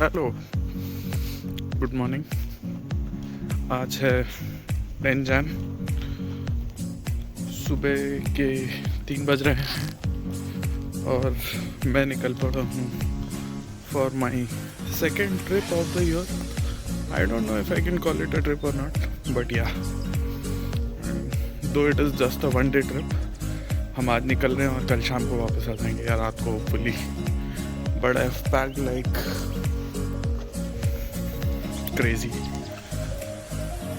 Hello, good morning. आज है 10 जैन, सुबह के 3 बज रहे हैं और मैं निकल पड़ा हूँ for my second trip of the year. I don't know if I can call it a trip और नॉट, बट या दो it is just a one day trip. हम आज निकल रहे हैं और कल शाम को वापस आ जाएंगे या रात को hopefully, but I have packed like crazy.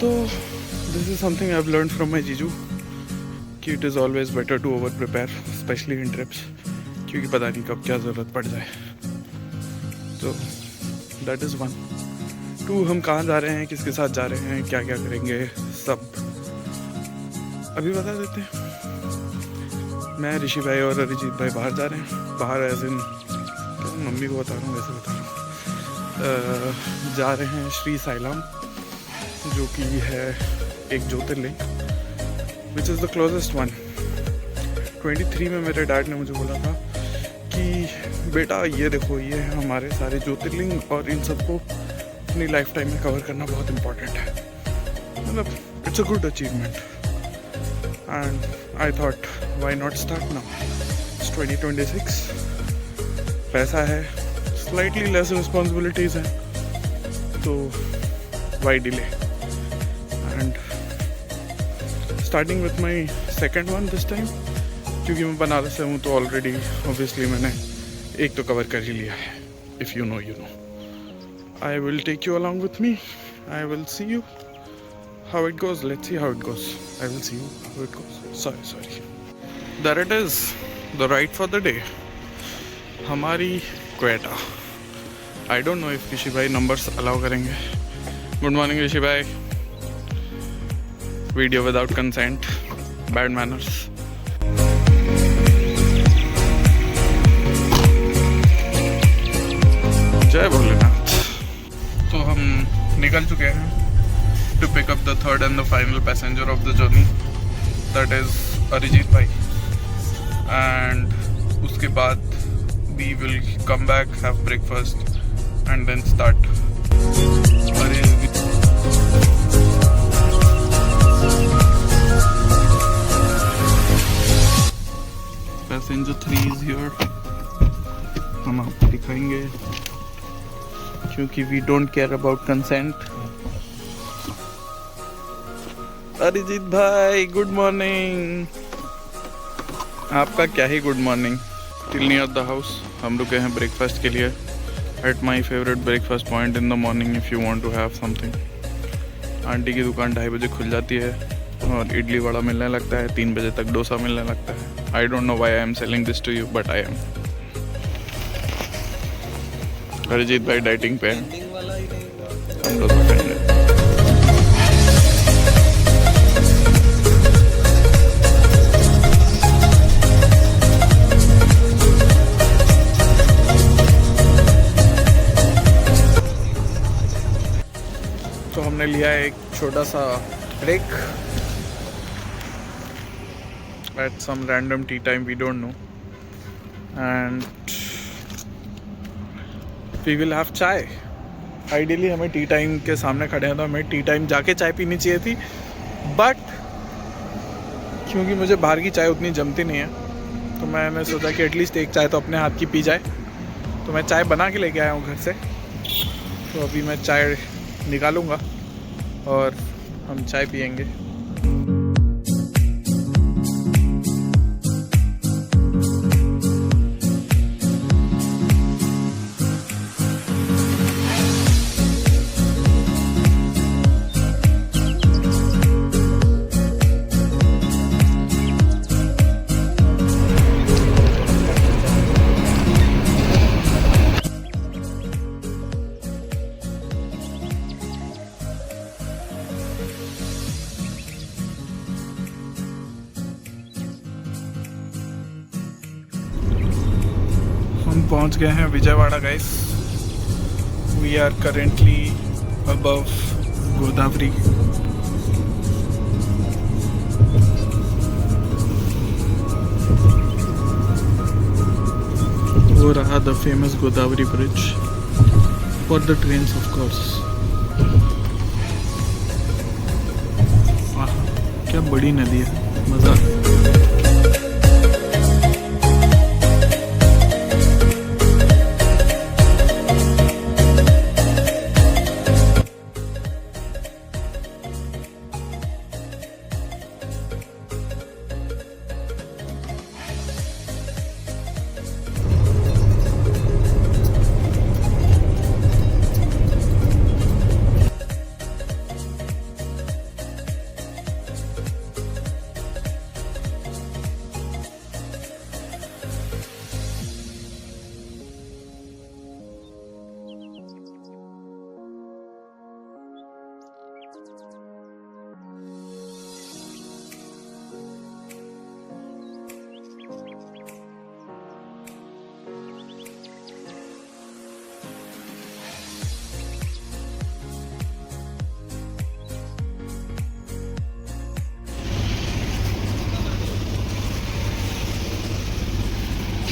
तो this is something I've learned from my जीजू कि it is always better to over prepare, especially in trips, क्योंकि पता नहीं कब क्या ज़रूरत पड़ जाए। तो that is one. 2, हम कहाँ जा रहे हैं, किसके साथ जा रहे हैं, क्या क्या करेंगे, सब अभी बता देते हैं। मैं, ऋषि भाई और अरिजीत भाई बाहर जा रहे हैं। बाहर एज इन मम्मी को बता रहा हूँ, वैसे बता रहा हूँ। जा रहे हैं श्री साईलाम, जो कि है एक jyotirlinga, which is the closest one. 23 में मेरे डैड ने मुझे बोला था कि बेटा ये देखो, ये है हमारे सारे ज्योतिर्लिंग और इन सबको अपनी लाइफ टाइम में कवर करना बहुत इम्पोर्टेंट है। मतलब it's a good achievement and I thought why not start now. It's 2026, पैसा है, slightly less responsibilities हैं, तो why delay? And starting with my second one this time, क्योंकि मैं बनारस से हूँ तो already obviously मैंने एक तो कवर कर ही लिया है। If you know, you know. I will take you along with me. I will see you how it goes. Let's see how it goes. I will see you how it goes. Sorry. There it is, the ride for the day. हमारी क्वेटा। I don't know if Rishi भाई numbers allow करेंगे। Good morning Rishi भाई। Video without consent, bad manners. जय भोलेनाथ। तो हम निकल चुके हैं to pick up the third and the final passenger of the journey, that is Arijit भाई। एंड उसके बाद we will come back, have breakfast and then start. Passenger 3 is here. हम आपको दिखाएंगे क्योंकि we don't care about consent. Arijit भाई good morning. आपका क्या ही good morning. Till near the house, हम रुके हैं ब्रेकफास्ट के लिए at my favourite breakfast point in the morning if you want to have something. Aunty की दुकान 2:30 बजे खुल जाती है और इडली वड़ा मिलने लगता है, 3 बजे तक डोसा मिलने लगता है। I don't know why I am selling this to you, but I am. Arijit भाई डाइटिंग पे हैं, हम डोसा खाएंगे। तो हमने लिया एक छोटा सा break at some random tea time, we don't know, and we will have chai. Ideally हमें टी टाइम के सामने खड़े हैं तो हमें टी टाइम जाके चाय पीनी चाहिए थी, बट क्योंकि मुझे बाहर की चाय उतनी जमती नहीं है तो मैंने सोचा कि एटलीस्ट एक चाय तो अपने हाथ की पी जाए। तो मैं चाय बना के लेके आया हूँ घर से, तो अभी मैं चाय निकालूंगा और हम चाय पियेंगे। हम पहुंच गए हैं Vijayawada guys. We are currently above Godavari. वो रहा the famous Godavari bridge. for the trains, of course. क्या बड़ी नदी है, मज़ा।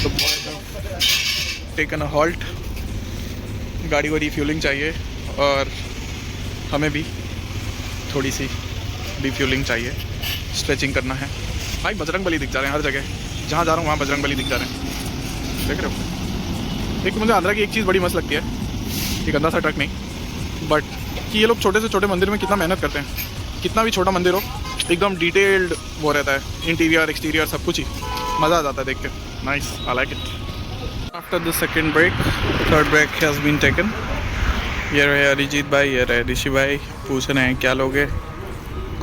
The boys have taken a halt. गाड़ी को रिफ्यूलिंग चाहिए और हमें भी थोड़ी सी रिफ्यूलिंग चाहिए, स्ट्रेचिंग करना है। भाई बजरंग बली दिख जा रहे हैं हर जगह, जहाँ जा रहा हूँ वहाँ बजरंग बली दिख जा रहे हैं, देख रहे हो। एक मुझे आंध्रा की एक चीज़ बड़ी मस्त लगती है, ये गंदा सा ट्रक नहीं, बट कि ये लोग छोटे से छोटे मंदिर में कितना मेहनत करते हैं। कितना भी छोटा मंदिर हो, एकदम डिटेल्ड वो रहता है, इंटीरियर एक्सटीरियर सब कुछ ही मज़ा आ जाता है देख के। Nice, I like it. After the second break, third break has been taken. ये रहे अरिजीत भाई, ये रहे ऋषि भाई, पूछ रहे हैं क्या लोगे।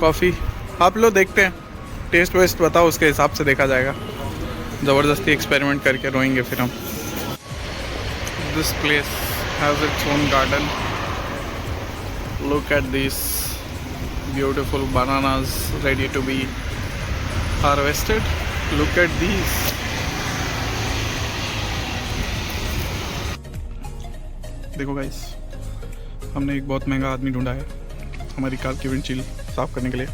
कॉफ़ी आप लो, देखते हैं टेस्ट वेस्ट बताओ, उसके हिसाब से देखा जाएगा। ज़बरदस्ती एक्सपेरिमेंट करके रोएंगे फिर हम। This place has its own garden. Look at this beautiful bananas ready to be harvested. Look at these. देखो गाइस, हमने एक बहुत महंगा आदमी ढूंढा है हमारी कार की विंडशील्ड साफ करने के लिए।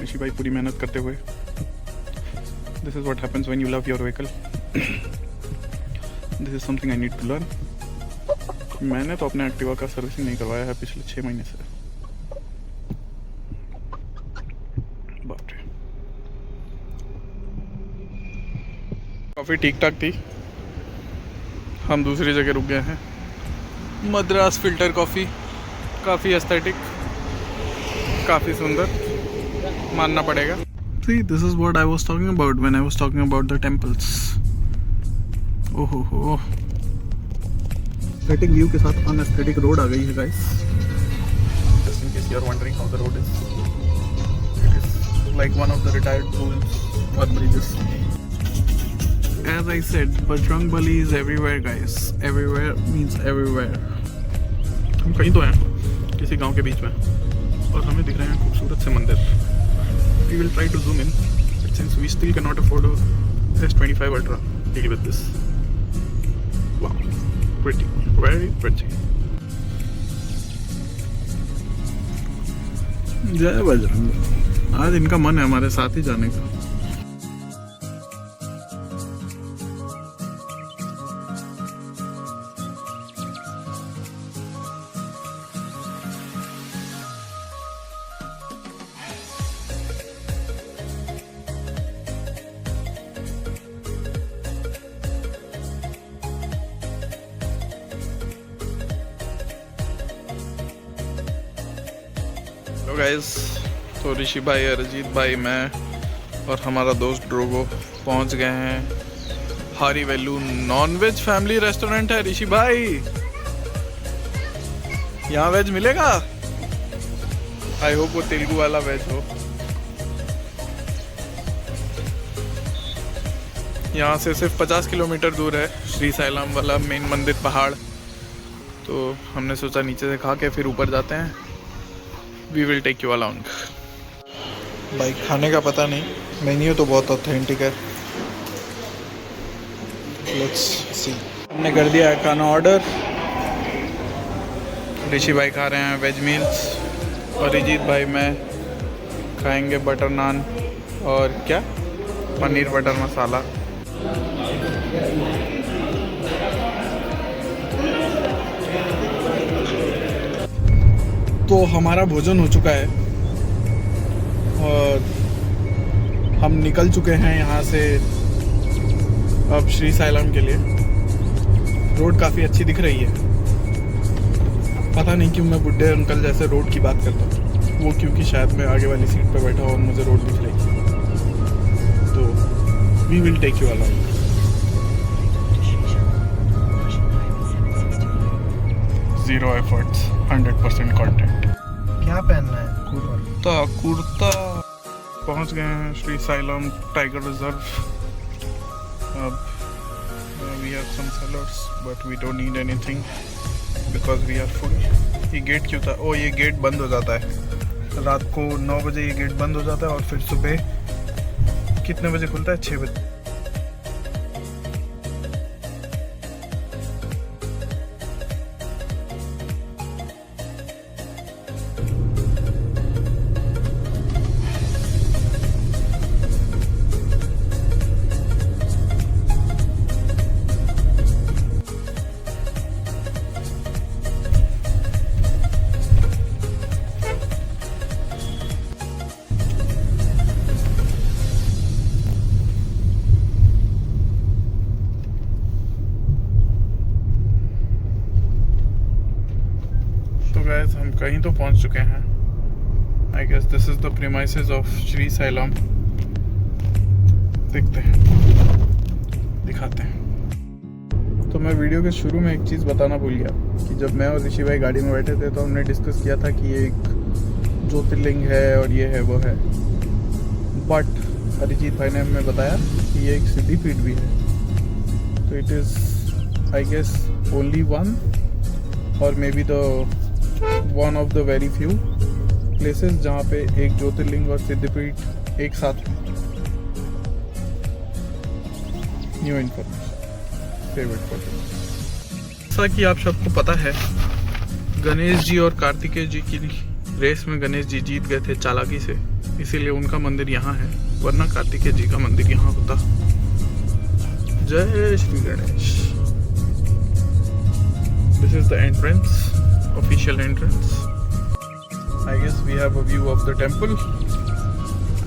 ऋषि भाई पूरी मेहनत करते हुए। This is what happens when you love your vehicle. This is something I need to learn. मैंने तो अपने एक्टिवा का सर्विसिंग नहीं करवाया है पिछले 6 महीने से। बाप रे। काफ़ी ठीक ठाक थी, हम दूसरी जगह रुक गए हैं। मद्रास फिल्टर कॉफ़ी, काफ़ी एस्थेटिक, काफ़ी सुंदर, मानना पड़ेगा। See, this is what I was talking about when I was talking about the temples. ओहो हो, एस्थेटिक व्यू के साथ अनएस्थेटिक रोड आ गई है guys. Just in case you are wondering how the road is, it is like one of the retired पुल्स और bridges. As I said, Bajrangbali is everywhere guys, everywhere means everywhere. हम कहीं तो हैं किसी गांव के बीच में और हमें दिख रहे हैं खूबसूरत से मंदिर। We will try to zoom in, but since we still can not afford S25 Ultra, deal with this. Wow, pretty, very pretty. जय बजरंग। आज इनका मन है हमारे साथ ही जाने का। तो गाइस, तो ऋषि भाई, अरिजीत भाई, मैं और हमारा दोस्त ड्रोगो पहुंच गए हैं हारी value non veg family restaurant है। ऋषि भाई, यहाँ वेज मिलेगा? आई होप वो तेलुगु वाला वेज हो। यहाँ से सिर्फ 50 किलोमीटर दूर है श्री साईलाम वाला मेन मंदिर पहाड़। तो हमने सोचा नीचे से खा के फिर ऊपर जाते हैं। We will take you along. भाई खाने का पता नहीं, मेन्यू तो बहुत ऑथेंटिक है। Let's see. हमने कर दिया है खाना ऑर्डर। ऋषि भाई खा रहे हैं वेज मील्स और अरिजीत भाई मैं खाएंगे बटर नान और क्या, पनीर बटर मसाला। तो हमारा भोजन हो चुका है और हम निकल चुके हैं यहाँ से अब श्री साईलाम के लिए। रोड काफ़ी अच्छी दिख रही है। पता नहीं क्यों मैं बुड्ढे अंकल जैसे रोड की बात करता हूँ, वो क्योंकि शायद मैं आगे वाली सीट पे बैठा हूँ और मुझे रोड दिख रही है। तो we will take you along. Zero efforts, 100% content. क्या पहनना है? कुर्ता कुर्ता। पहुंच गए हैं श्री साईलाम टाइगर रिजर्व। अब we have some sellers but we don't need anything because we are full. ये गेट क्यों था? ओ, ये गेट बंद हो जाता है रात को 9 बजे। ये गेट बंद हो जाता है और फिर सुबह कितने बजे खुलता है? 6 बजे। गाइस हम कहीं तो पहुंच चुके हैं। I guess this is the premises of Srisailam. देखते हैं, दिखाते हैं। तो मैं वीडियो के शुरू में एक चीज़ बताना भूल गया कि जब मैं और ऋषि भाई गाड़ी में बैठे थे तो हमने डिस्कस किया था कि ये एक ज्योतिर्लिंग है और ये है वो है। बट अरिजीत भाई ने हमें बताया कि ये एक सिद्धिपीठ भी है। तो it is I guess only one और may be the one of the very few places जहाँ पे एक ज्योतिर्लिंग और सिद्धिपीठ एक साथ में। New information favourite for. जैसा कि आप सबको पता है, गणेश जी और कार्तिकेय जी की रेस में गणेश जी जीत गए थे चालाकी से, इसीलिए उनका मंदिर यहाँ है, वरना कार्तिकेय जी का मंदिर यहाँ होता। जय Shri Ganesh. This is the entrance, official entrance. I guess we have a view of the temple.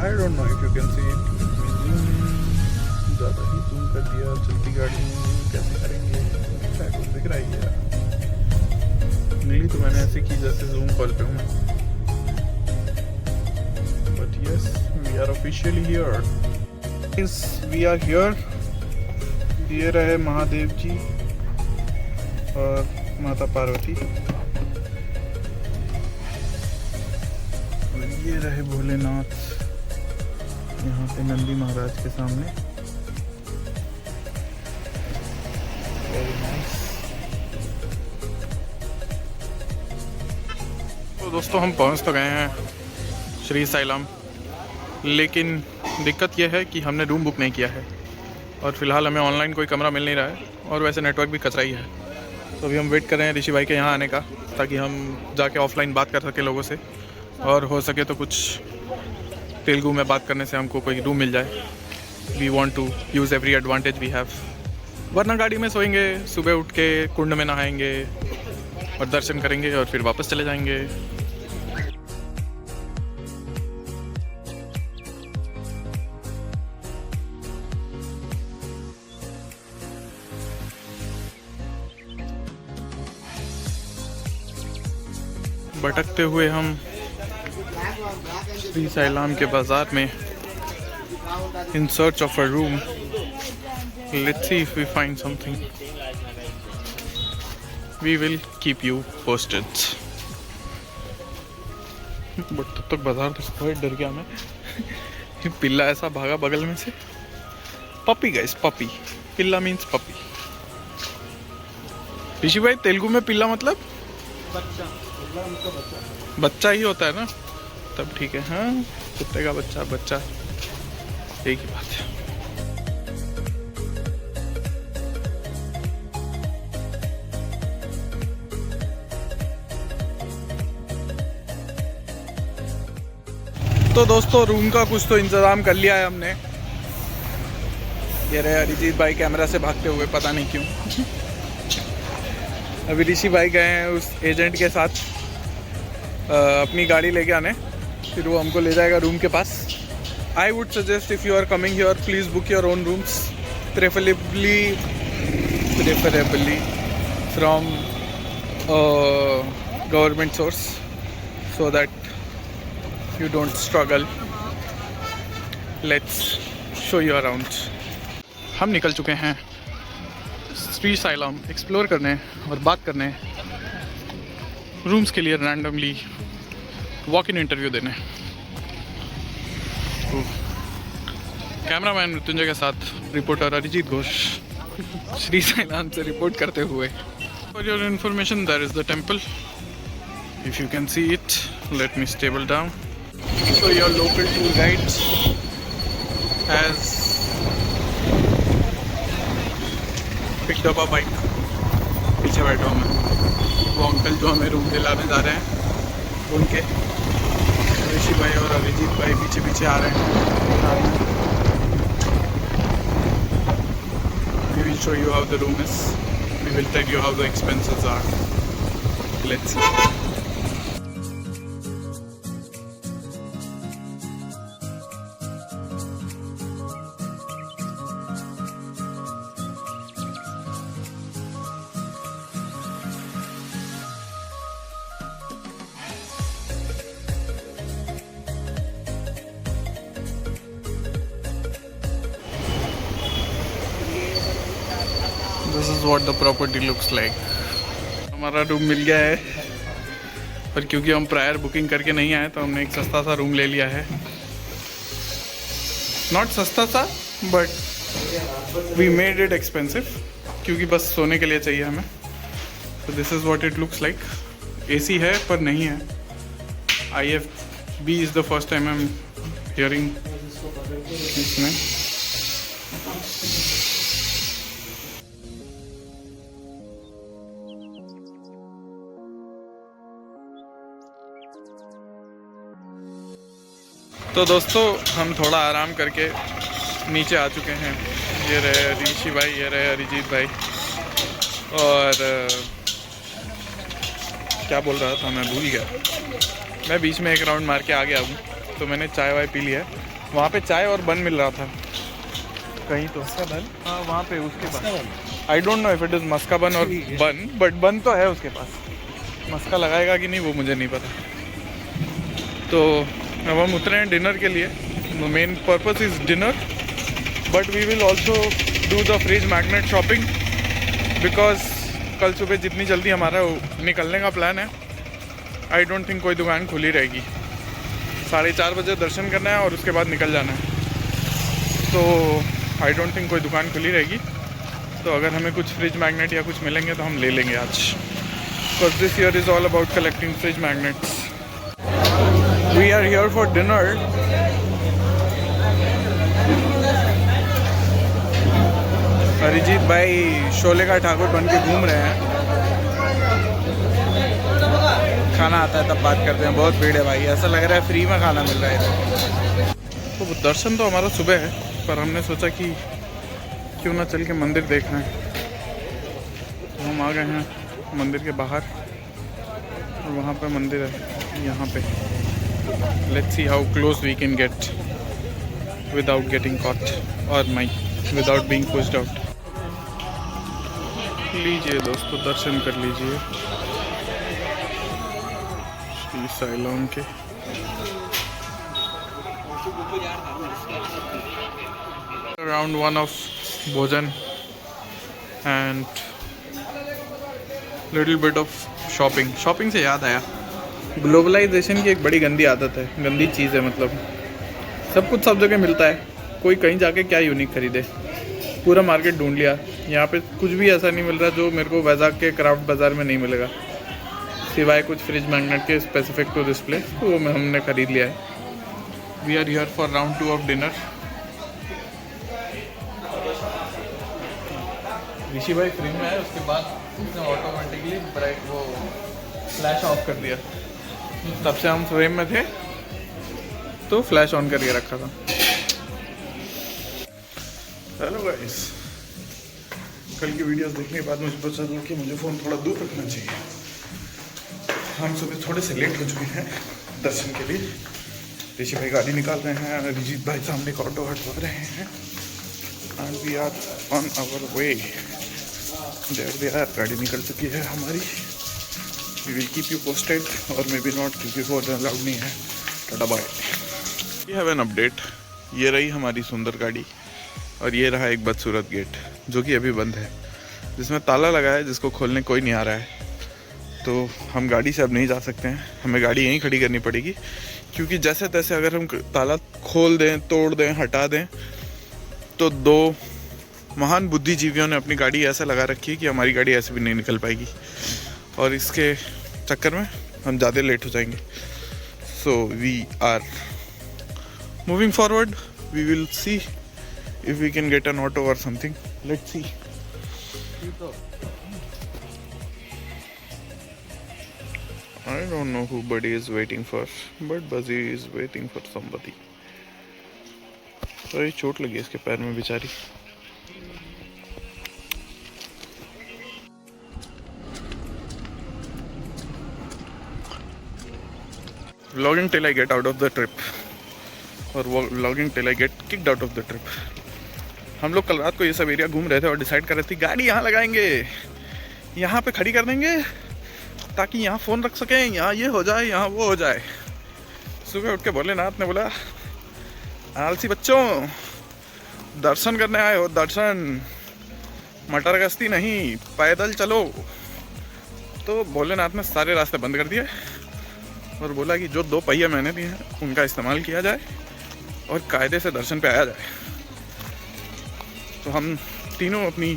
I don't know if you can see it. ज़्यादा ही zoom कर दिया। चलती गाड़ी में कैसे करेंगे? क्या कुछ दिख रहा है यार? नीली तो मैंने ऐसे की जैसे zoom कॉल पे हूँ। But yes, we are officially here. Yes, we are here. ये रहे महादेव जी और माता पार्वती। ये रहे भोलेनाथ यहाँ पे नंदी महाराज के सामने। Very nice. तो दोस्तों हम पहुँच तो गए हैं श्री साईलाम, लेकिन दिक्कत यह है कि हमने रूम बुक नहीं किया है और फिलहाल हमें ऑनलाइन कोई कमरा मिल नहीं रहा है और वैसे नेटवर्क भी कचरा ही है। तो अभी हम वेट कर रहे हैं ऋषि भाई के यहाँ आने का, ताकि हम जाके ऑफलाइन बात कर सकें लोगों से और हो सके तो कुछ तेलुगु में बात करने से हमको कोई रूम मिल जाए। We want to use every advantage we have, वरना गाड़ी में सोएंगे, सुबह उठ के कुंड में नहाएंगे और दर्शन करेंगे और फिर वापस चले जाएंगे। भटकते हुए हम श्री साईलाम के बाजार में in search of a room. Let's see if we find something. We will keep you posted. But तब तक बाजार देखो, डर गया मैं। पिल्ला ऐसा भागा बगल में से। Puppy guys, puppy. पिल्ला मीन्स पपी। ऋषि भाई तेलुगु में पिल्ला मतलब बच्चा। बच्चा ही होता है ना, तब ठीक है। हाँ, कुत्ते का बच्चा, बच्चा एक ही बात है। तो दोस्तों रूम का कुछ तो इंतज़ाम कर लिया है हमने। ये रहे अरिजीत भाई कैमरा से भागते हुए, पता नहीं क्यों। अभी ऋषि भाई गए हैं उस एजेंट के साथ अपनी गाड़ी लेके आने, फिर वो हमको ले जाएगा रूम के पास। I would suggest if you are coming here please book your own rooms, preferably from government source, so that you don't struggle. Let's show you around. हम निकल चुके हैं श्री साइलम एक्सप्लोर करने और बात करने, रूम्स के लिए रैंडमली वॉक इन इंटरव्यू देने। तो कैमरामैन मृत्युंजय के साथ रिपोर्टर अरिजीत घोष श्री साइलम से रिपोर्ट करते हुए। For your information there is the temple, if you can see it. Let me stable down. So your local tour guide has picked up a bike. पीछे बैठा हूँ मैं। वो अंकल जो हमें रूम दिलाने जा रहे हैं उनके, ऋषि भाई और अरिजीत भाई पीछे पीछे आ रहे हैं। We will show you how the room is. We will tell you how the expenses are. Let's see. This is what the property looks like. हमारा रूम मिल गया है, पर क्योंकि हम प्रायर बुकिंग करके नहीं आए तो हमने एक सस्ता सा रूम ले लिया है। नॉट सस्ता सा, but we made it expensive, क्योंकि बस सोने के लिए चाहिए हमें। तो this is what it looks like. AC है पर नहीं है। IFB is the first time I am hearing इसमें। तो दोस्तों हम थोड़ा आराम करके नीचे आ चुके हैं। ये रहे ऋषि भाई, ये रहे अरिजीत भाई। और क्या बोल रहा था मैं भूल गया। मैं बीच में एक राउंड मार के आ गया हूँ, तो मैंने चाय वाय पी लिया है। वहाँ पे चाय और बन मिल रहा था कहीं तो। हाँ वहाँ पे उसके पास। I don't know if it is maska bun or बन, बट बन तो है उसके पास। मस्का लगाएगा कि नहीं वो मुझे नहीं पता। तो अब हम उतरे हैं डिनर के लिए। Main purpose is dinner, but we will also do the fridge magnet shopping, because कल सुबह जितनी जल्दी हमारा निकलने का प्लान है, आई डोंट थिंक कोई दुकान खुली रहेगी। 4:30 बजे दर्शन करना है और उसके बाद निकल जाना है। तो आई डोंट थिंक कोई दुकान खुली रहेगी। तो अगर हमें कुछ फ्रिज मैग्नेट या कुछ मिलेंगे तो हम ले लेंगे आज, because this year is all about collecting fridge magnets. We are here for dinner. Arijit भाई शोले का ठाकुर बन के घूम रहे हैं। खाना आता है तब बात करते हैं। बहुत भीड़ है भाई, ऐसा लग रहा है फ्री में खाना मिल रहा है। तो दर्शन तो हमारा सुबह है, पर हमने सोचा कि क्यों ना चल के मंदिर देखना है। तो हम आ गए हैं मंदिर के बाहर, और वहाँ पे मंदिर है। यहाँ पे let's see how close we can get without getting caught or without being pushed out. लीजिए दोस्तों, दर्शन कर लीजिए श्री साइलम के। Round 1 of भोजन and little bit of shopping. Shopping से याद आया, ग्लोबलाइजेशन की एक बड़ी गंदी आदत है, गंदी चीज़ है। मतलब सब कुछ सब जगह मिलता है, कोई कहीं जाके क्या यूनिक खरीदे। पूरा मार्केट ढूंढ लिया, यहाँ पे कुछ भी ऐसा नहीं मिल रहा जो मेरे को वैजाग के क्राफ्ट बाज़ार में नहीं मिलेगा, सिवाय कुछ फ्रिज मैग्नेट के स्पेसिफिक टू दिस प्लेस। तो वो हमने ख़रीद लिया है। We are here for round 2 of dinner. Rishi भाई फ्री में है, उसके बाद उसने ऑटोमेटिकली ब्राइट वो फ्लैश ऑफ कर दिया। तब से हम फ्रेम में थे तो फ्लैश ऑन करके रखा था। हेलो गाइस, कल की वीडियोस देखने के बाद मुझे पता चला कि मुझे फ़ोन थोड़ा दूर रखना चाहिए। हम सुबह थोड़े से लेट हो चुके हैं दर्शन के लिए। ऋषि भाई गाड़ी निकाल रहे हैं, अरिजीत भाई सामने का ऑटो हटवा रहे हैं and we are on our way. There we are, गाड़ी निकल चुकी है हमारी। We will keep you posted और मे बी नॉट, क्योंकि फोन अलाउड नहीं है। Tata bye. We have an update. ये रही हमारी सुंदर गाड़ी और ये रहा एक बदसूरत गेट जो कि अभी बंद है, जिसमें ताला लगा है, जिसको खोलने कोई नहीं आ रहा है। तो हम गाड़ी से अब नहीं जा सकते हैं, हमें गाड़ी यहीं खड़ी करनी पड़ेगी, क्योंकि जैसे तैसे अगर हम ताला खोल दें, तोड़ दें, हटा दें, तो दो महान बुद्धिजीवियों ने अपनी गाड़ी ऐसा लगा रखी है कि हमारी गाड़ी ऐसे भी नहीं निकल पाएगी और इसके चक्कर में हम ज़्यादा लेट हो जाएंगे। So we are moving forward. We will see if we can get an auto or something. Let's see. I don't know who Buddy is waiting for, but Buzzy is waiting for somebody. अरे चोट लगी इसके पैर में बेचारी। Vlogging till I get out of the trip, और vlogging till I get kicked out of the trip. हम लोग कल रात को ये सब एरिया घूम रहे थे और डिसाइड कर रहे थे गाड़ी यहाँ लगाएंगे, यहाँ पे खड़ी कर देंगे ताकि यहाँ फ़ोन रख सकें, यहाँ ये हो जाए, यहाँ वो हो जाए। सुबह उठ के भोलेनाथ ने बोला, आलसी बच्चों, दर्शन करने आए हो, दर्शन, मटर गश्ती नहीं, पैदल चलो। तो भोलेनाथ ने सारे रास्ते बंद कर दिए और बोला कि जो 2 पहिए मैंने दिए हैं उनका इस्तेमाल किया जाए और कायदे से दर्शन पे आया जाए। तो हम तीनों अपनी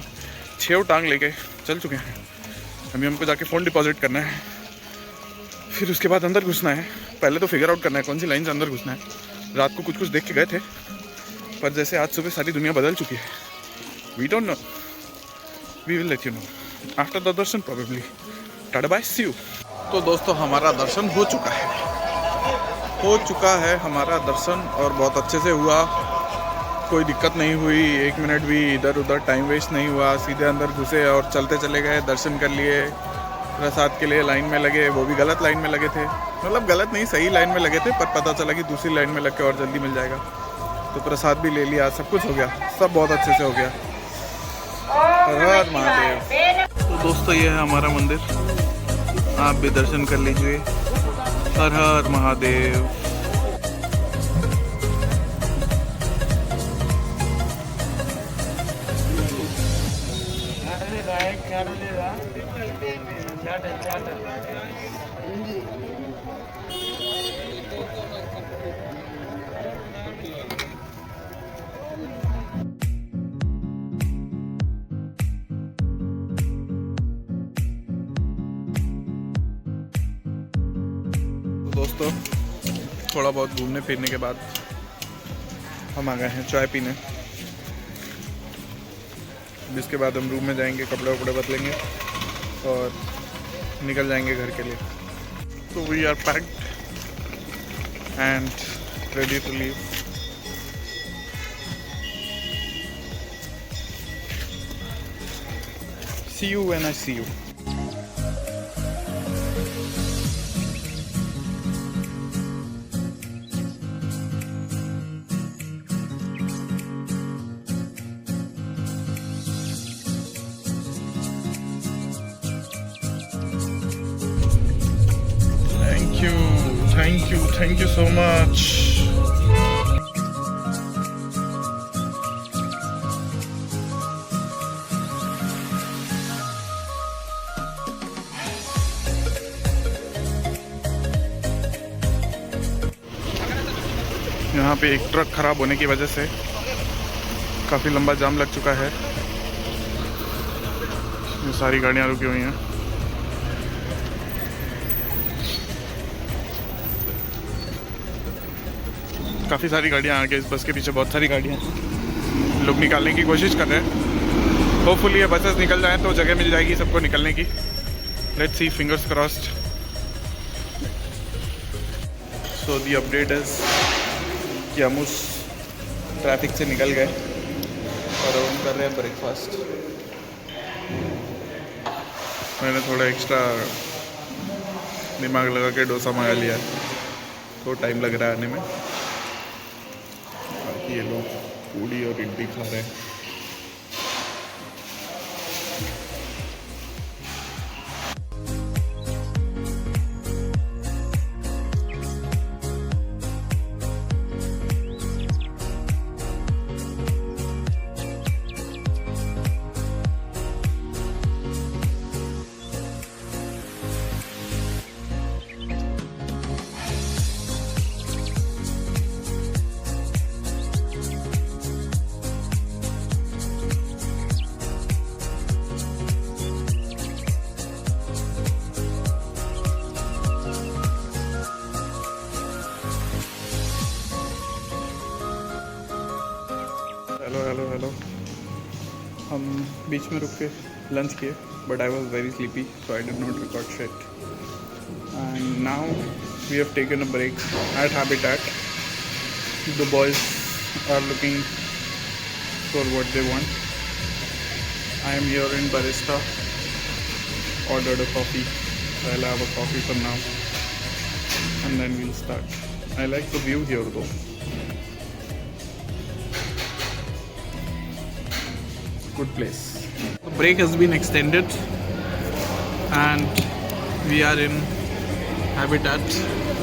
6 टांग लेके चल चुके हैं। अभी हमको जाके फ़ोन डिपॉजिट करना है, फिर उसके बाद अंदर घुसना है। पहले तो फिगर आउट करना है कौन सी लाइन से अंदर घुसना है। रात को कुछ देख के गए थे, पर जैसे आज सुबह सारी दुनिया बदल चुकी है। We don't know, we will let you know after the darshan probably. Tata bye, see you. तो दोस्तों, हमारा दर्शन हो चुका है हमारा दर्शन, और बहुत अच्छे से हुआ। कोई दिक्कत नहीं हुई, 1 मिनट भी इधर उधर टाइम वेस्ट नहीं हुआ। सीधे अंदर घुसे और चलते चले गए, दर्शन कर लिए। प्रसाद के लिए लाइन में लगे, वो भी गलत लाइन में लगे थे, मतलब गलत नहीं, सही लाइन में लगे थे, पर पता चला कि दूसरी लाइन में लग के और जल्दी मिल जाएगा। तो प्रसाद भी ले लिया, सब कुछ हो गया, सब बहुत अच्छे से हो गया। हर हर महादेव। तो दोस्तों, ये है हमारा मंदिर, आप भी दर्शन कर लीजिए। हर हर महादेव। दोस्तों, थोड़ा बहुत घूमने फिरने के बाद हम आ गए हैं चाय पीने। जिसके बाद हम रूम में जाएंगे, कपड़े वपड़े बदलेंगे और निकल जाएंगे घर के लिए। तो we are packed and ready to leave. See you when I see you. Thank you so much. यहाँ पे एक ट्रक खराब होने की वजह से काफ़ी लंबा जाम लग चुका है। ये सारी गाड़ियाँ रुकी हुई हैं। काफ़ी सारी गाड़ियाँ आगे, इस बस के पीछे बहुत सारी गाड़ियाँ लोग निकालने की कोशिश कर रहे हैं। होपफुली ये बसेस निकल जाएं तो जगह मिल जाएगी सबको निकलने की। Let's see, fingers crossed. So the update is कि हम उस ट्रैफिक से निकल गए और हम कर रहे हैं ब्रेकफास्ट। मैंने थोड़ा एक्स्ट्रा दिमाग लगा के डोसा मंगा लिया है, तो टाइम लग रहा है आने में। बाकी ये लोग पूड़ी और इडली खा रहे हैं। Hello hello hello. हम बीच में रुक के लंच किए, but I was very sleepy so I did not record shit. And now we have taken a break at Habitat. The boys are looking for what they want. I am here in Barista, ordered a coffee, so I'll have a coffee for now and then we'll start. I like the view here though. Good place. The break has been extended and we are in Habitat.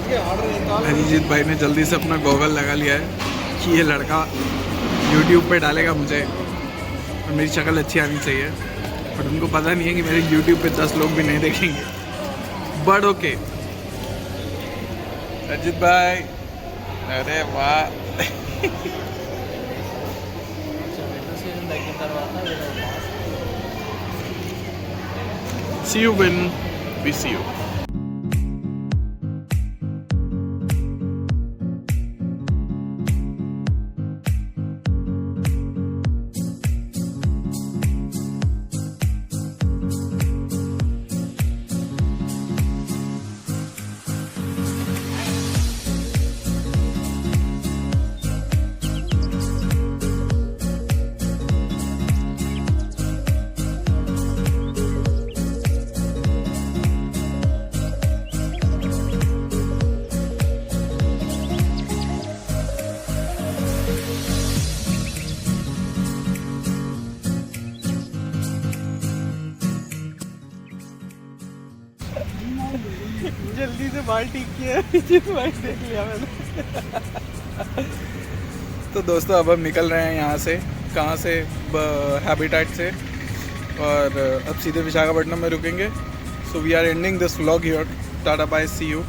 Arijit भाई ने जल्दी से अपना goggle लगा लिया है कि ये लड़का YouTube पे डालेगा मुझे और मेरी शक्ल अच्छी आनी चाहिए, बट उनको पता नहीं है कि मेरे YouTube पे 10 लोग भी नहीं देखेंगे। But okay. अरिजीत भाई, अरे वाह। See you when we see you. जल्दी से बाल ठीक किया, देख लिया मैंने। तो दोस्तों अब हम निकल रहे हैं यहाँ से। कहाँ से? हैबिटेट से, और अब सीधे विशाखापट्टनम में रुकेंगे। So we are ending this vlog here. Tata bye, see you.